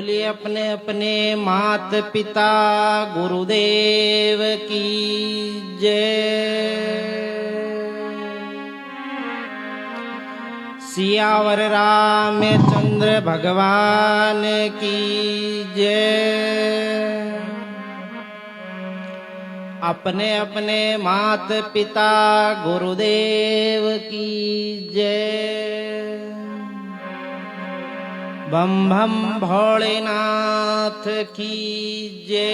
बोलिए अपने अपने मात पिता गुरुदेव की जय। सियावर रामचंद्र भगवान की जय। अपने अपने मात पिता गुरुदेव की जय। बम बम भोलेनाथ की जय।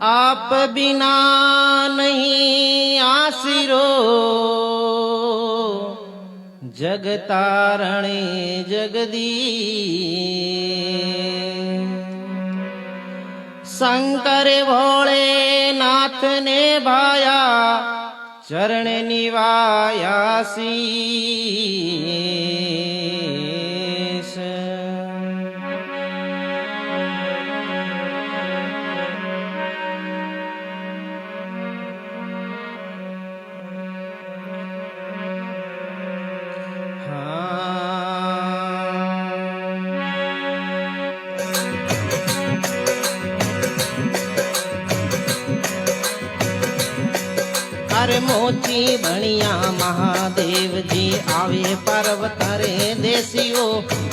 आप बिना नहीं आसिरो जगतारणे जगदीश। शंकर भोलेनाथ ने भाया चरण निवाया शीश। अरे मोची बनिया महादेव जी आवे पर्वत रे देसियो।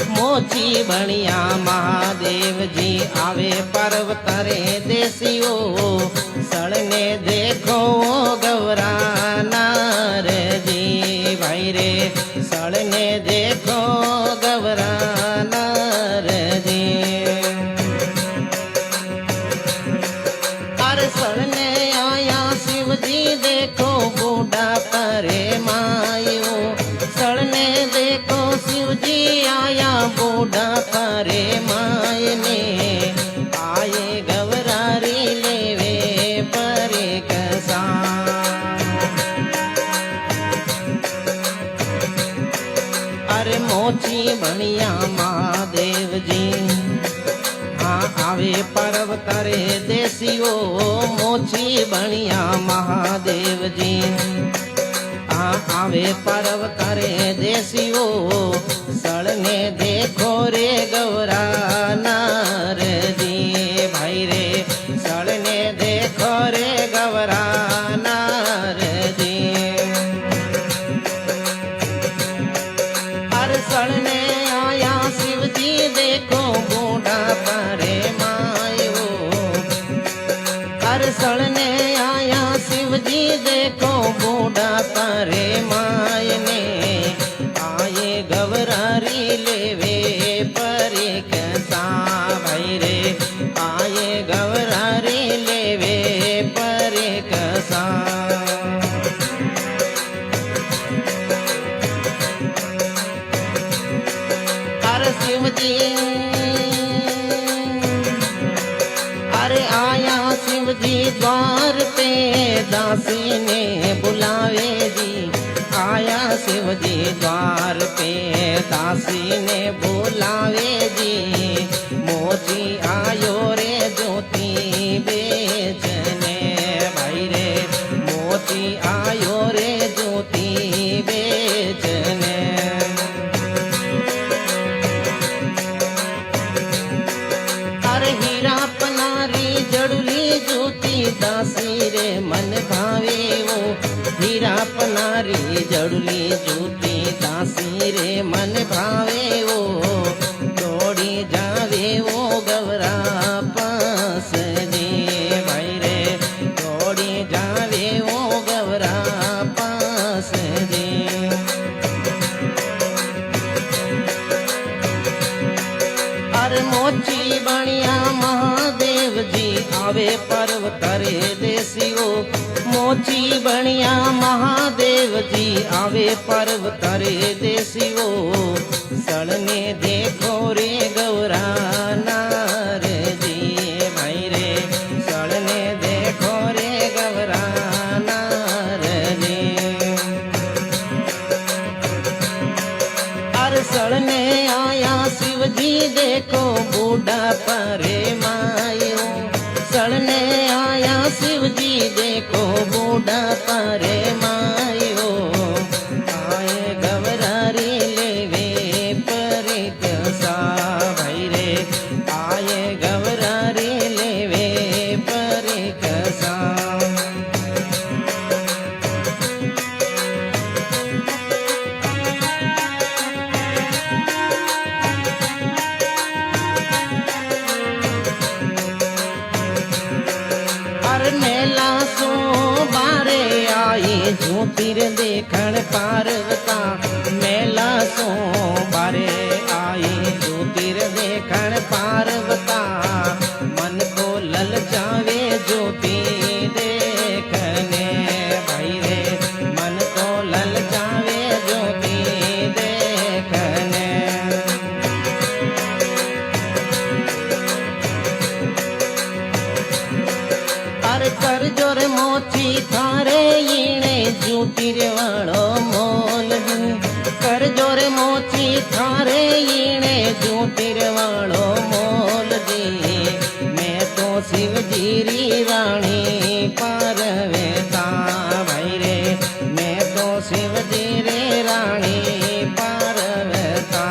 मोची बनिया महादेव जी आवे पर्वत रे देसियो। सड़ने देखो गवराना रे जी भाई रे। सड़ने देखो गवराना रे जी। अरे सड़ने आया शिव जी देखो बूढ़ा परे मायो। सड़ने देखो शिव जी आया बूढ़ा परे मायने। आए गवरारी लेवे परे कसा। अरे मोची बनिया महादेव जी आवे पर्वत रे देसियो। मोची बनिया महादेव जी आवे पर्वत रे देसियो। सड़ने देखो रे गवराना रे जी भाई रे। सड़ने देखो रे गवराना रे जी। हर सड़ने आया शिव जी देखो बूढ़ा परे मायो। हर सड़ने आया शिव जी देखो बूढ़ा परे मायने। आए गवरारी लेवे परे कसा भाई रे। आए गवरारी लेवे परे कसा। शिव जी अरे आया शिव जी द्वार पे दासी ने बुलावे जी। आया शिव जी द्वार पे दासी ने बुलावे जी। मोची आयो रे ज्योति बेचने भाई रे। मोची आयो रे ज्योति बेचने। हीरा पनारी जड़ुली ज्योति दासी रे मन भावे वो। हीरा पनारी जड़ुली ज्योति दासी रे मन भावे वो। दौड़ी जावे वो गवरा पास जी भाई रे। दौड़ी जावे वो गवरा पास जी। अरे मोची बनिया महादेव जी आवे पर्वत रे देसियो। मोची बनिया महादेव जी आवे पर्वत रे देसियो। सड़ने देखो रे गौराना रे जी भाई रे। सड़ने देखो रे गौराना रे जी। अरे सड़ने आया शिव जी देखो बूढ़ा परे मायो। देखो बूढ़ा तारे मायो आए गवरारी लेवे परीक्षा भाई रे आए गवरारी लेवे परीक्षा मेला सो बारे आई ज्योतिर देखण पार्वता मेला सो बारे आई ज्योतिर देखण पार्वता मन को ललचावे ज्योति देखने भाई रे मन को ललचावे ज्योति देखने कर जोर मोची थारे ईणे ज्योतिर वालो मोल कर जोर मोची थारे ईणे ज्योतिर वालो मोल जी मैं तो शिव जी री रानी पार्वता भाई रे मैं तो शिव जी रे रानी पार्वता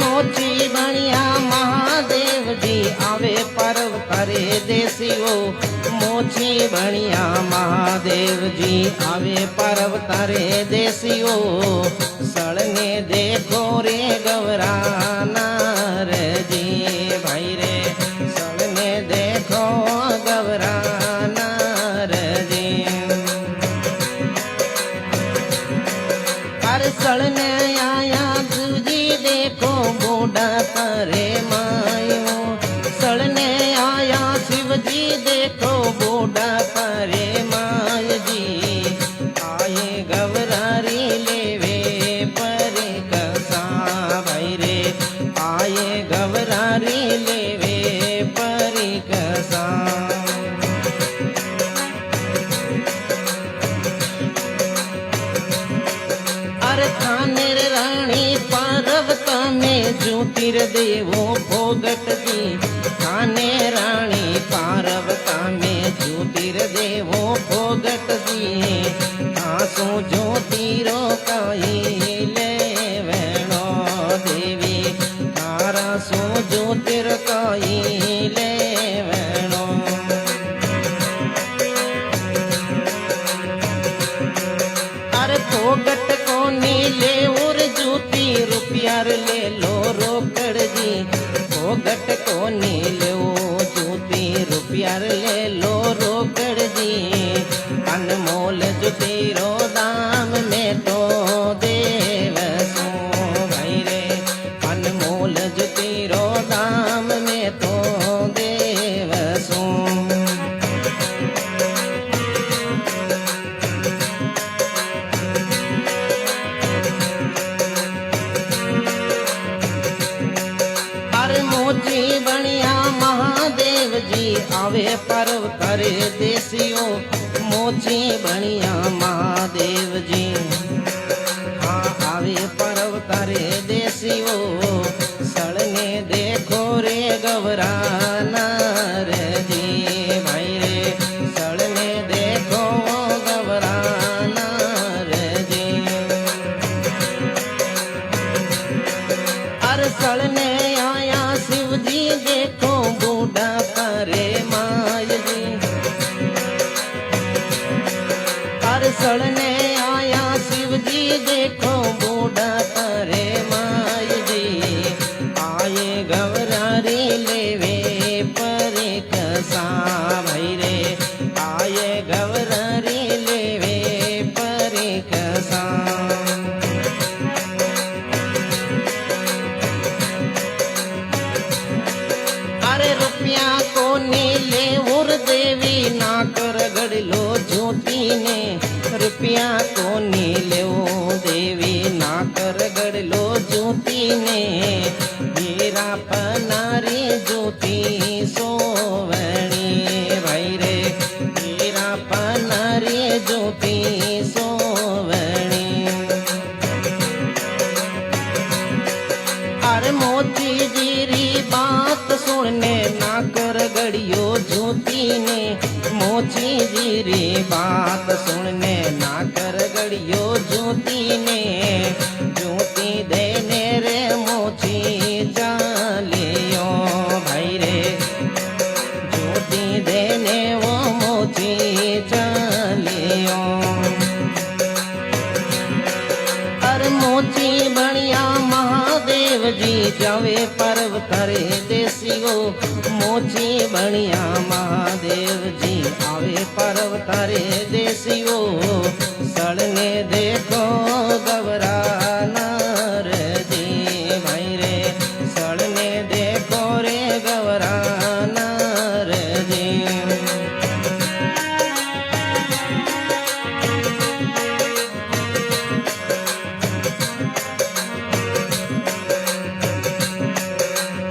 मोची बनिया महादेव जी आवे पर्व करे देसियो मोची बनिया महादेव जी आवे पर्व करे देसियो सड़ने देखो रे गवरा नार जी भाई रे सड़ने देखो गवरा नार जी कर सड़ने आया तुझी देखो बूढ़ा तारे मायो सड़ने आया शिव जी देखो बूढ़ा तारे माय जी आए गवरारी लेवे परीक्षा भाई रे आए गवरारी लेवे परीक्षा थाने रानी पार्वता में ज्योतिर देवो भोगट जी थाने रानी पार्वता में ज्योतिर देवो भोगट जी आंसू ज्योतिरो काई ले वेणो देवी तारा सो ज्योतिर काई ले वेणो अरे भोगट नीले और ज्योति रुपयार ले लो रोकड़ जी भोगट को नीले ज्योति रुपयार ले लो रोकड़ जी अनमोल ज्योति रो दाम में तो देव सो भाई रे अनमोल ज्योति रो दाम में तो देव सो मोची बनिया महादेव जी आवे पर्व करे देसियो मोची बनिया महादेव जी हाँ आवे पर्व करे देसियो सड़ने देखो रे गवरा नार जी भाई रे सड़ने देखो गवरा नार जी अरे सड़ने आया शिव जी देखो बूढ़ा तारे माय जी अरे सड़ने आया शिव जी देखो बूढ़ा तारे माय जी आए गवरारी लेवे परीक्षा भाई रे आए गवरारी लेवे परीक्षा रुपया को नीले उर देवी ना कर गड़लो ज्योति ने रुपया को नीले ओ देवी ना कर गड़लो ज्योति ने हीरा पनारी ज्योति सोवणी भाई रे हीरा पनारी ज्योति सोवणी अरे मोची जीरी बात सुनने ना कर गड़ियो ज्योति ने, मोची जीरी बात सुनने ना कर गड़ियो ज्योति ने, ज्योति देने रे मोची चालियो भाई रे, ज्योति देने वो मोची चालियो। अरे मोची बनिया महादेव जी जावे पर्वत रे देसियो, मोची बनिया महादेव जी आवे पर्वत रे देसियो, सड़ने देखो गवरा नार जी भाई रे, सड़ने देखो रे गवरा नार जी।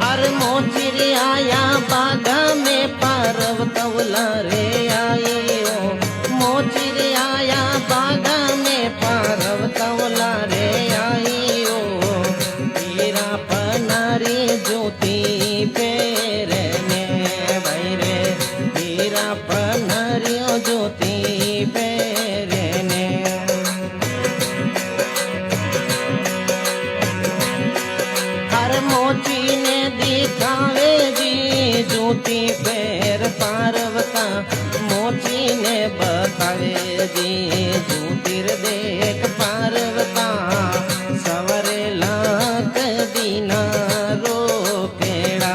अरे मोचिरी आया बागा में पार्वतवला रे आयो, मोचिरी आया बागा में पार्वतवला रे आयो, हीरा पनारी ज्योति पेरने भाई रे, हीरा पनारी ज्योति पेरने। हर मोची ने दिखावे जी ज्योति पैर पार्वता, मोची ने बतावे जी ज्योतिर देख पार्वता, सवरे लाख दीना रोकेड़ा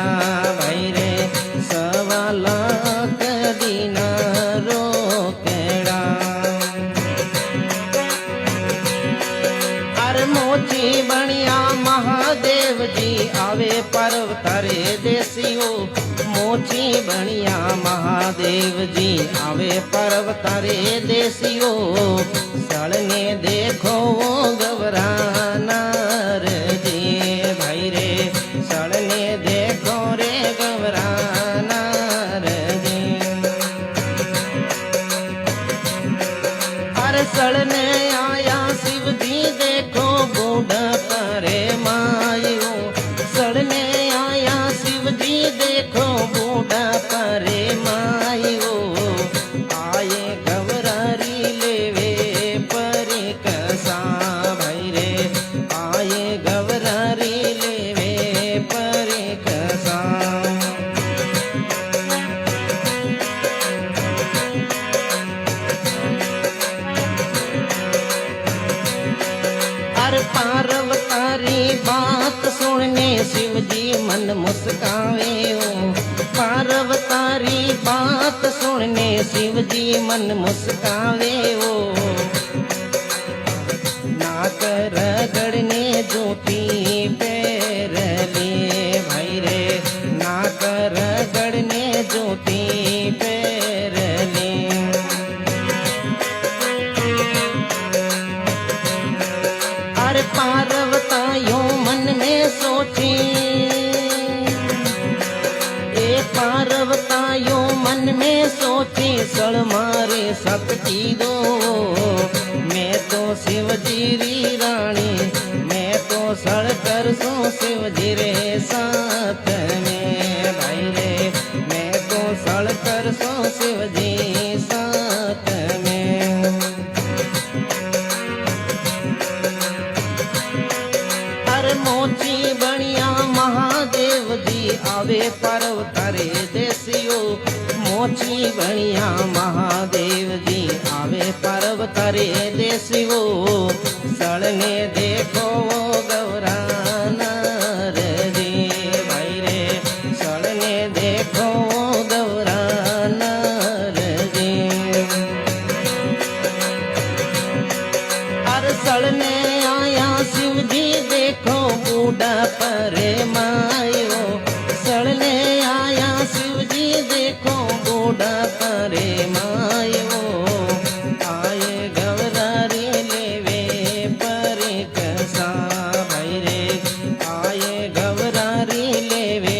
भाई रे, सवा लाख दीना रोकेड़ा। अरे मोची बनिया महादेव जी आवे पर्वत रे देसियो, मोची बनिया महादेव जी आवे पर्वत रे देसियो, सड़ने देखो वो गवरा नार जी भाई रे, सड़ने देखो रे गवरा नार जी। अरे सड़ने आया शिव जी देखो बूढ़ा परे मायो, सड़ने आया शिव जी देखो बूढ़ा परे मायो, आए गवरारी लेवे परे कसा भाई रे, आए गवरारी लेवे परे कसा। अरे पार्वतारी बात सुनने शिव जी मन मुस्कावे ओ, पार्वतारी बात सुनने शिव जी मन मुस्कावे ओ, नाक रगड़ने ज्योति पैर ले भाई रे, नाक रगड़ने ज्योति पैर ले। अरे पार्वतायों मन में सोची, ए पार्वतायों मन में सोची, सड़ मारे सकती दो, मैं तो शिव जी री रानी, मैं तो सड़ कर सो शिव जी रे साथ में भाई रे, मैं तो सड़ कर सो शिव जी साथ में। अरे मोची बनिया महादेव जी आवे पर्वत रे देसियो, मोची बनिया महादेव जी आवे पर्वत रे देसियो, सड़ने देखो वो गौरा नार जी भाई रे, सड़ने देखो वो गौरा नार जी। अरे सड़ने आया शिव जी देखो बूढ़ा परे मायो, सड़ने आया शिव जी देखो बूढ़ा परे मायो, आए गवरारी लेवे परे कसा भाई रे, आए गवरारी लेवे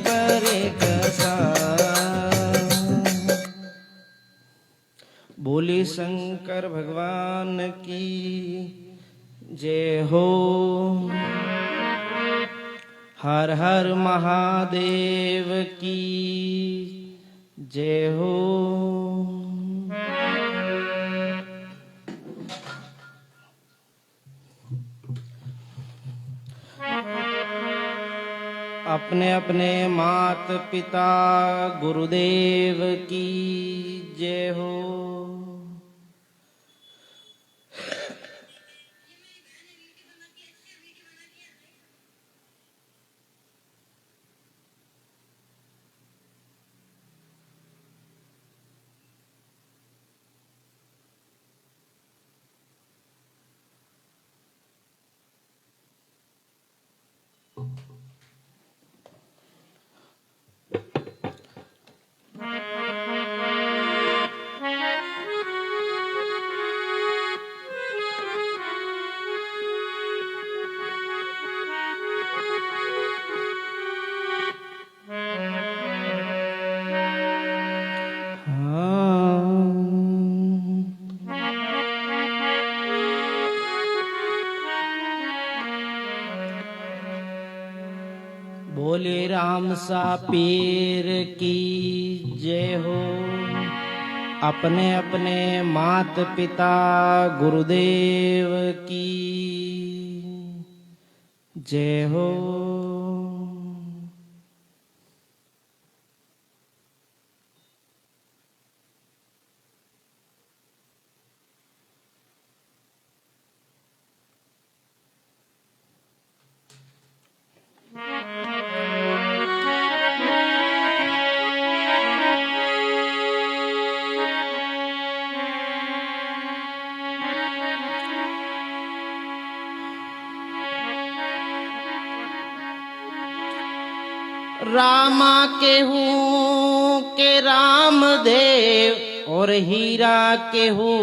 परे कसा। बोली शंकर भगवान की जय हो। हर हर महादेव की जय हो। अपने अपने मात पिता गुरुदेव की जय हो। बोले राम सा पीर की जय हो। अपने अपने मात पिता गुरुदेव की जय हो। रामा केहू के रामदेव और हीरा केहू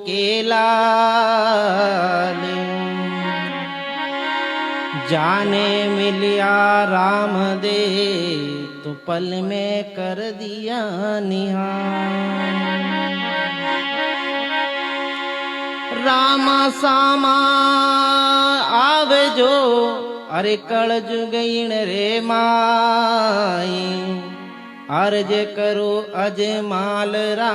के लाल। जाने मिलिया रामदेव तो पल में कर दिया निहाल। रामा सामा आवे जो अरे कल जुगईण रे माई। अर्ज करो अजमाल रा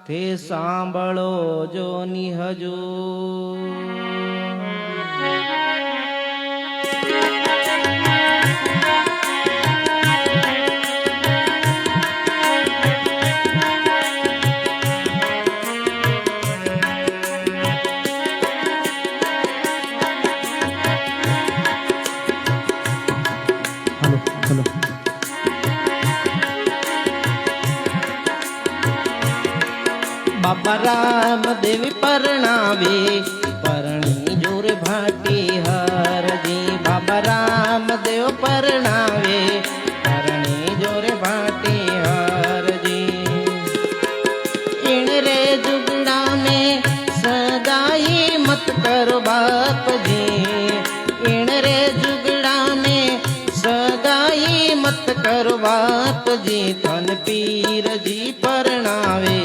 थे सांभळो जो निहजो। बाबा राम देवी परणावे परणी जोर भाटी हर जी। बाबा राम देव परणावे परणी जोर भाटी हर जी। इन रे जुगड़ा में सगाई मत करो बाप जी। इन रे जुगड़ा में सगाई मत करो बाप जी। थन पीर जी परणावे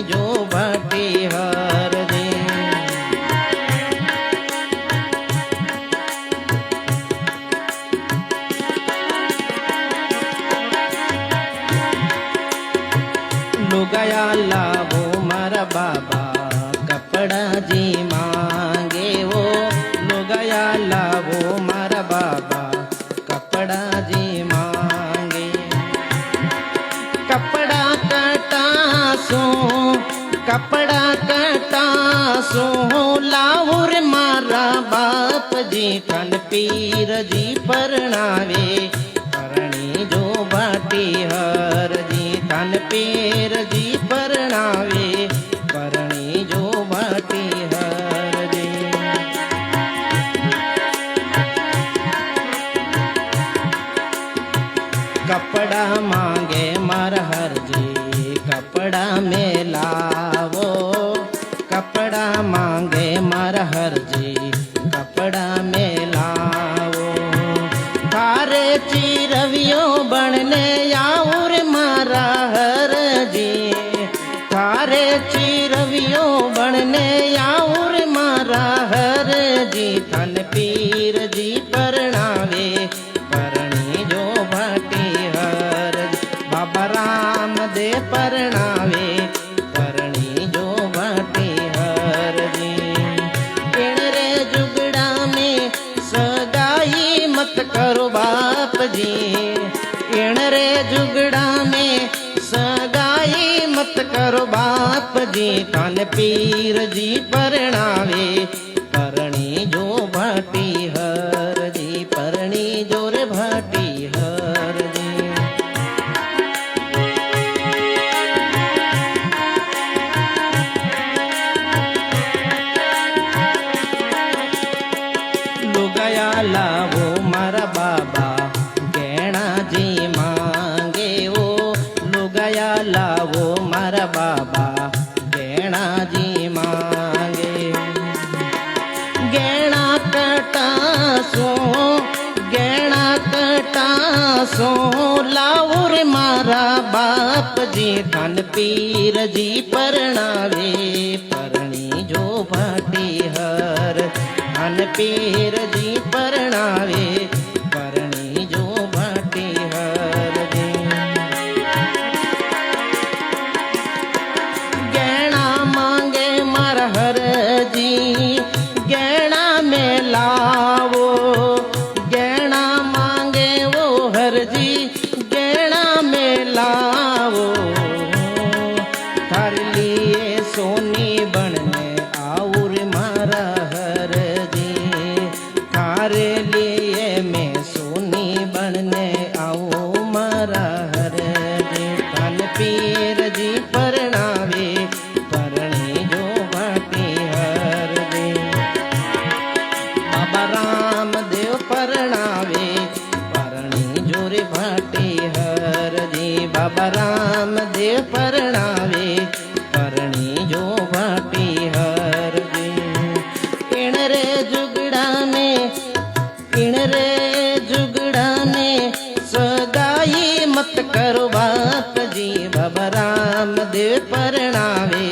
जो भाटी हर जी। लुगाया लावो मारा बाबा कपड़ा जी मांगे वो। लुगाया लावो मारा बाबा कपड़ा जी मांगे। कपड़ा कटासो कपड़ा कटासो लाहुर मारा बाप जी। थन पीर जी परणावे परणी जो भाटी हर जी। थन पीर जी परणावे परणी जो भाटी हर जी। कपड़ा मांगे मर हर जी कपड़ा में लावो। कपड़ा मांगे मर हर जी कपड़ा में लावो। थारे चिरवियो बनने आउर मारा हर जी। थारे चिरवियो बनने आउर मारा हर जी। थन पीर जी परणावे बाप जी। इण रे जुगड़ा में सगाई मत करो बाप जी। कान पीर जी परणावे परणी जो भाटी हर जी। परणी जो रे भाटी हर जी। लुगाया लावो मारा बाबा गहना जी मांगे वो। लुगाया लावो मारा बाबा गहना जी मांगे। गहना कटासो गहना कटासो लावो रे मारा बाप जी। कान पीर जी परणावे परणी जो भाटी हर। कान पीर जी परणावे परणी जो भाटी हर जी। गहना मांगे मार हर जी गहना में लावो। गहना मांगे वो हर जी गहना में लावो। थारे लिए सोनी बनने आउर मारा हर जी। थारे लिए मैं सोनी बनने आओ मारा हर जी। कान पीर जी परणावे परणी जो भाटी हर जी। बाबा रामदेव परणावे परणी जो रे भाटी हर जी। बाबा रामदेव परणावे परणी जो भाटी हर जी। इण रे जुगड़ा में इण रे जुगड़ा में सगाई मत करो बाप जी। बाबा रामदेव परणावे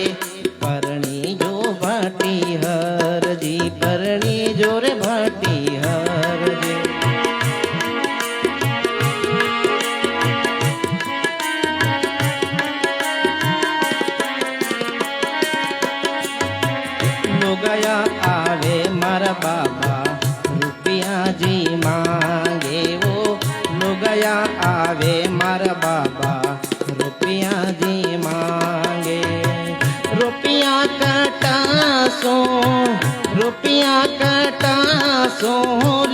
परणी जो भाटी हर जी। परणी जो रे भाटी हर जी। लुगाया आवे मारा बाबा रुपया जी मांगे वो। लुगाया आवे मारा बाबा रुपया जी मांगे। रुपया कटासो रुपया कटासो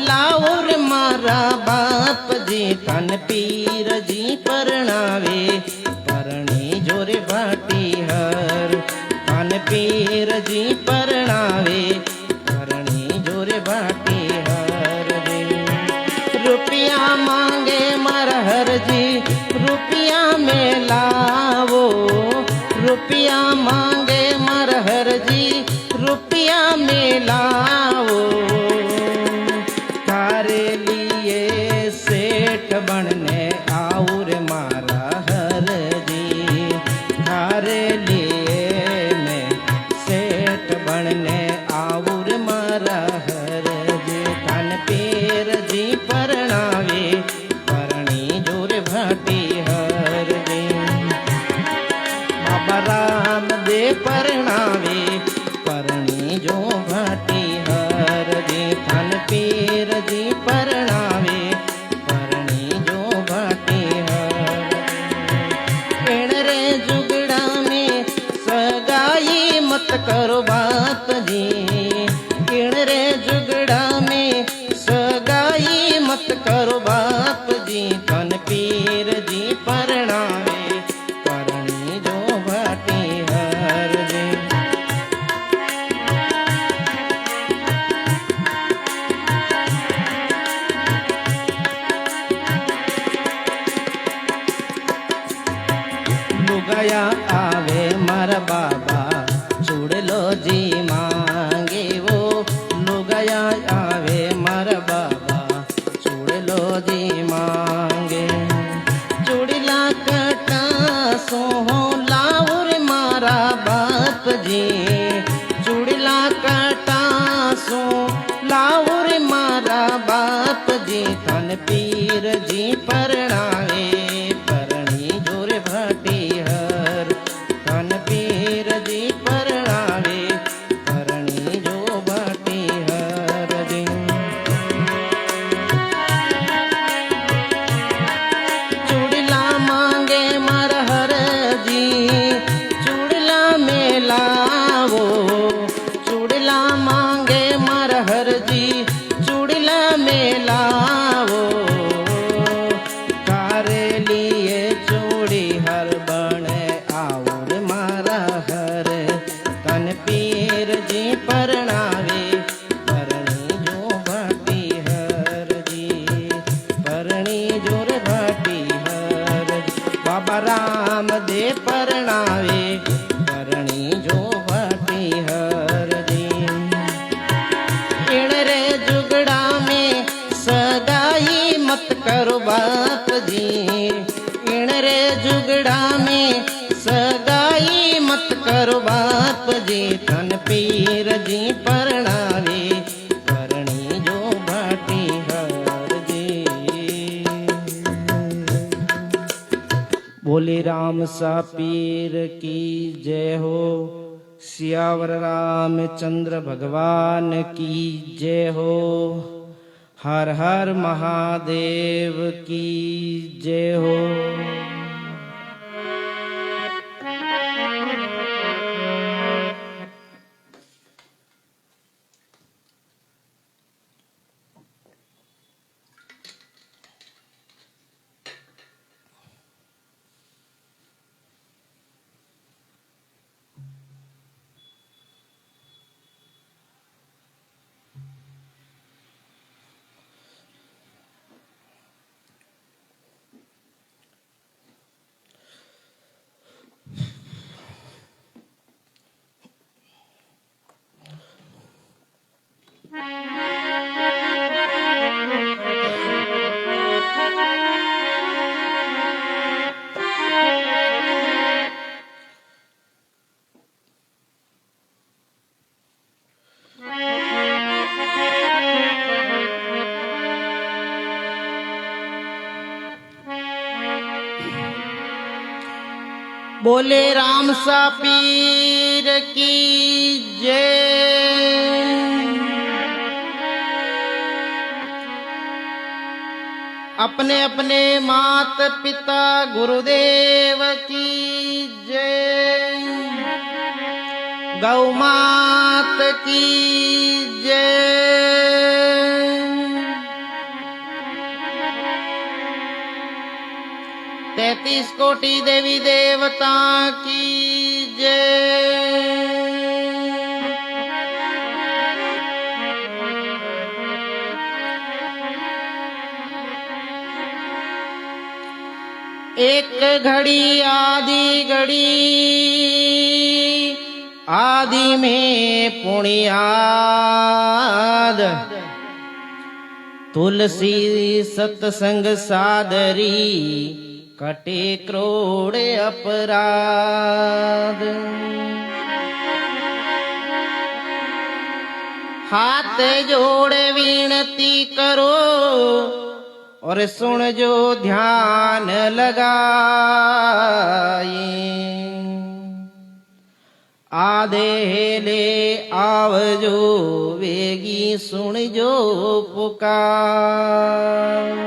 लाओ रे मारा बाप जी। कान पीर जी परणावे परणी जो रे भाटी हर। कान पीर जी परणावे परणी जो रे भाटी हर जी। रुपया मांगे मर हर जी रुपया में लावो। रुपया मांगे मर हर जी रुपया में लावो। थारे लिए सेठ बनने आउर मारा हर जी। थारे लिए मैं सेठ बनने आउर मारा हर जी। कान पीर जी परणावे परणी जो रे भाटी हर जी। बाबा रामदेव परणावे परणी जो भाटी हर जी। कान पीर जी परणावे परणी जो भाटी हर। इण रे जुगड़ा में सगाई मत करो बाप जी। इण रे जुगड़ा में सगाई मत करो बाप जी। कान पीर जी परणावे परणी जो भाटी हर जी। लुगाया आवे मारा बाबा छुड़ लो जी मांगे वो। लुगाया आवे मारा बाबा छुड़ लो जी मांगे। चुड़ला कटासो लाउर मारा बाप जी। चुड़ला कटासो लाउर मारा बाप जी। कान पीर जी परणावे परणी जो रे भाटी हर। कान पीर जी परणावे परणी जो भाटी हर जी। जी इन रे जुगड़ा में सगाई मत करो बाप जी तन पीर जी परणावे करणी जो भाटी हर जी। बोले राम सा पीर की जय हो, सियावर रामचंद्र भगवान की जय हो। हर हर महादेव की जय हो। बोले राम सा पीर की जय। अपने अपने मात पिता गुरुदेव की जय। गौ मात की जय। 33 कोटि देवी देवता की जय। एक घड़ी आदि घड़ी आदि में पुण्याद तुलसी सत्संग सादरी कटे करोड़ अपराध। हाथ जोड़े विनती करो और सुन जो ध्यान लगाए। आधे ले आवजो वेगी सुन जो पुकार।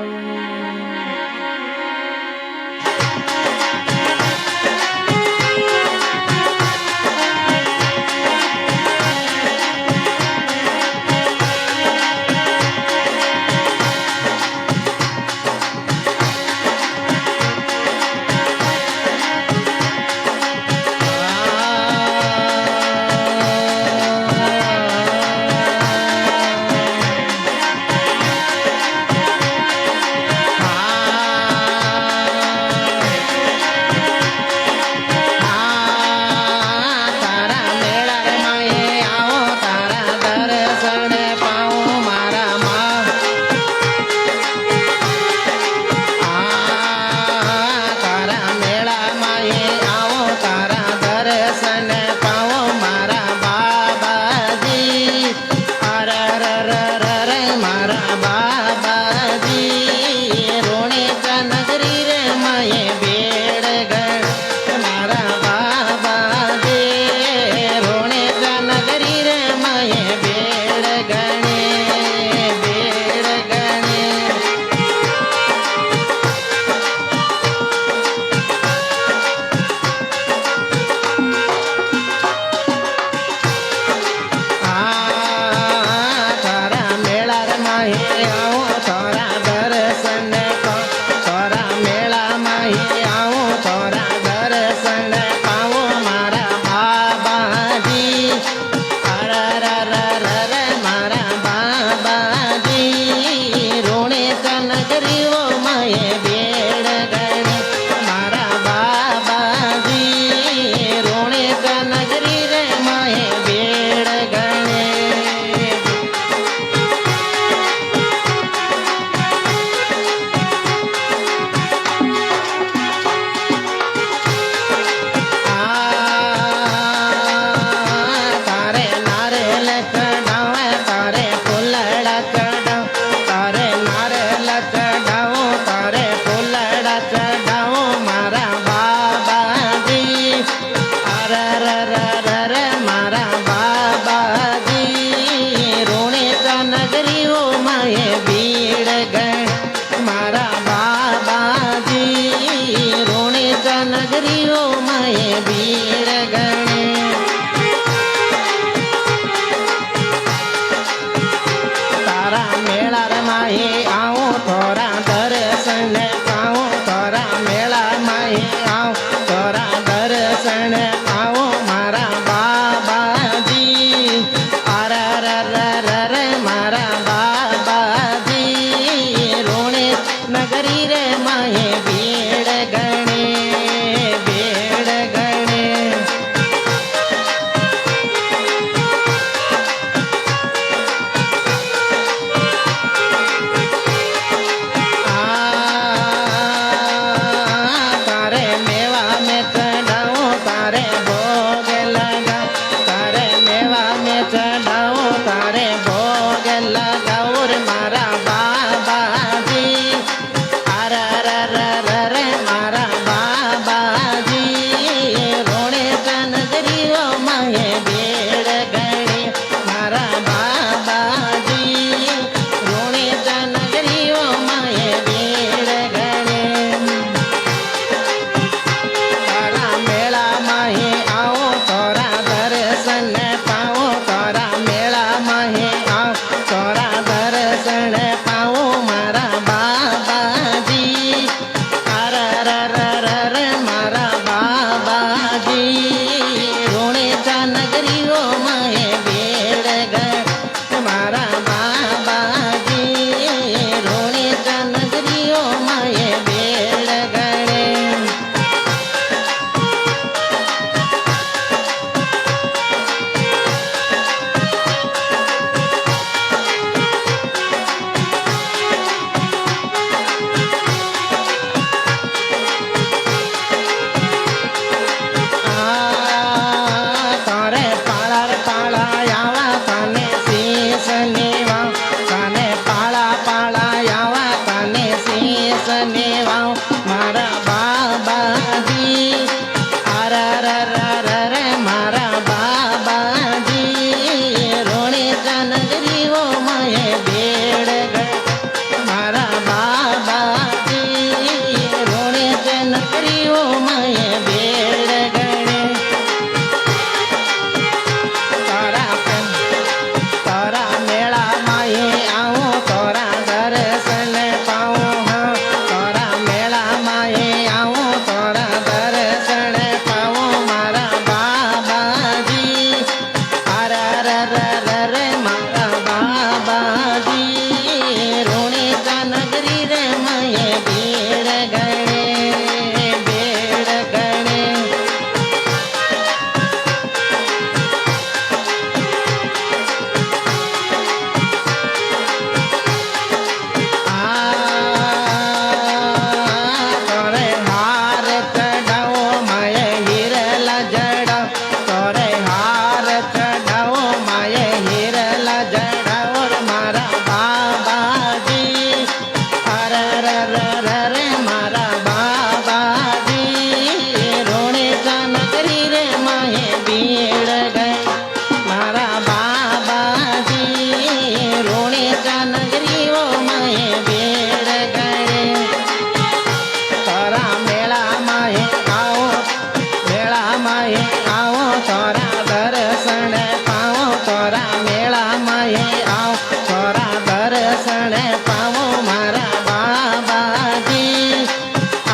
પાવો મારા બાબાજી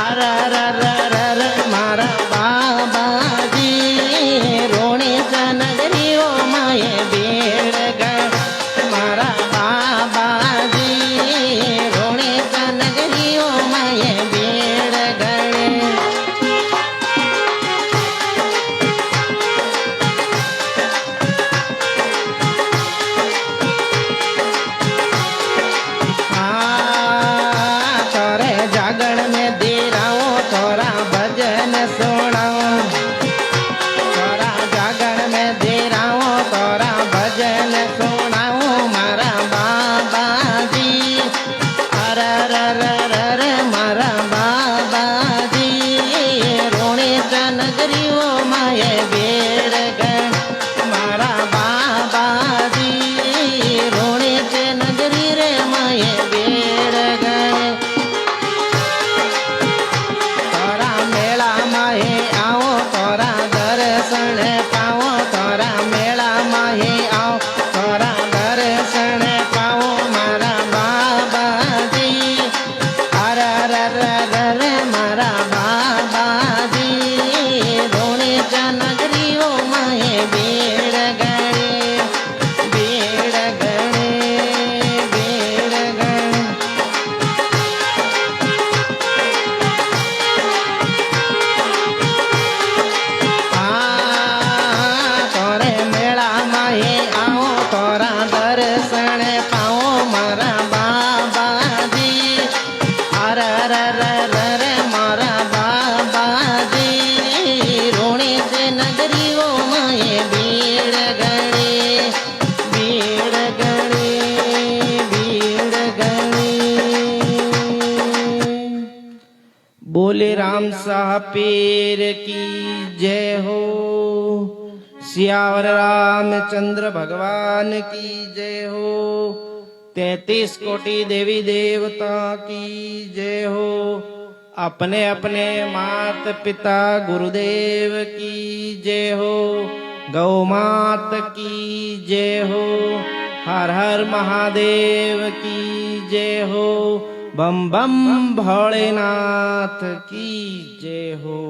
અરરરરર મારા બાબાજી રોણી નગરીઓ માએ ભીડ ગણ મારા બાબાજી રોણી નગરીઓ માએ ભીડ ગણે तोरे जागरण में देराओ तोरा भजन सुनाओ तोरा जागरण में देराओ तोरा भजन सुनाओ मारा बाबाजी अररररर मारा बाबाजी रोणे नगरीओ माए बेड़ गण मारा बाबाजी रोणे नगरी रे माए बेड़ गण तोरा मेला माहे आओ तोरा दर्शन पाओ तोरा मेला माहे आओ तोरा दर्शन पाओ मारा बाबाजी अररररर मारा बाबाजी रोणे नगरीओ माहे बेड़ गणे बेड़ गणे बेड़ गणे तोरे मेला माहे आओ तोरा दर्शन पाओ मारा बाबाजी अररररर मारा बाबाजी रोणी नगरीओ माए भीड़ गणे भीड़ गणे भीड़ गणे बोले राम साहब पीर की जय हो सियावर रामचंद्र भगवान की जय हो 33 कोटि देवी देवता की जय हो अपने अपने मात पिता गुरुदेव की जय हो गौ मात की जय हो हर हर महादेव की जय हो बम बम भोलेनाथ की जय हो।